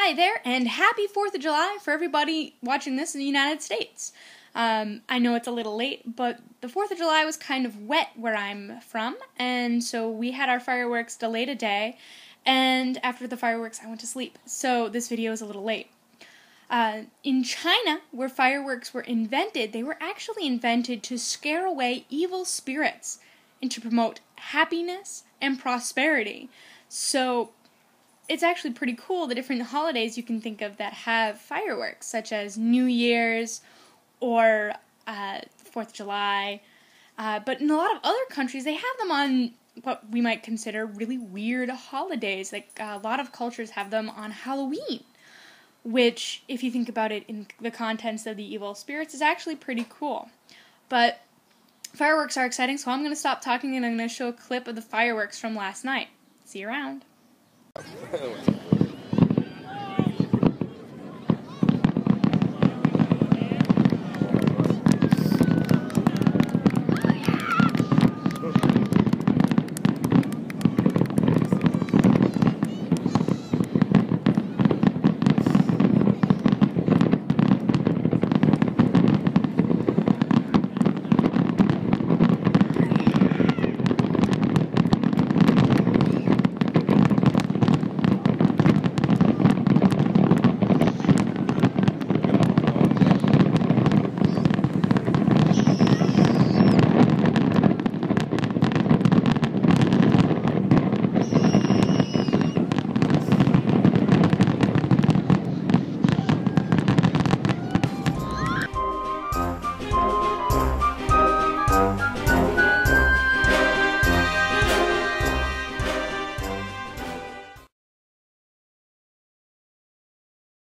Hi there, and happy 4th of July for everybody watching this in the United States. I know it's a little late, but the 4th of July was kind of wet where I'm from, and so we had our fireworks delayed a day, and after the fireworks I went to sleep, so this video is a little late. In China, where fireworks were invented, they were actually invented to scare away evil spirits and to promote happiness and prosperity. So it's actually pretty cool the different holidays you can think of that have fireworks, such as New Year's or 4th of July. But in a lot of other countries, they have them on what we might consider really weird holidays. Like a lot of cultures have them on Halloween, which, if you think about it in the contents of the evil spirits, is actually pretty cool. But fireworks are exciting, so I'm going to stop talking and I'm going to show a clip of the fireworks from last night. See you around.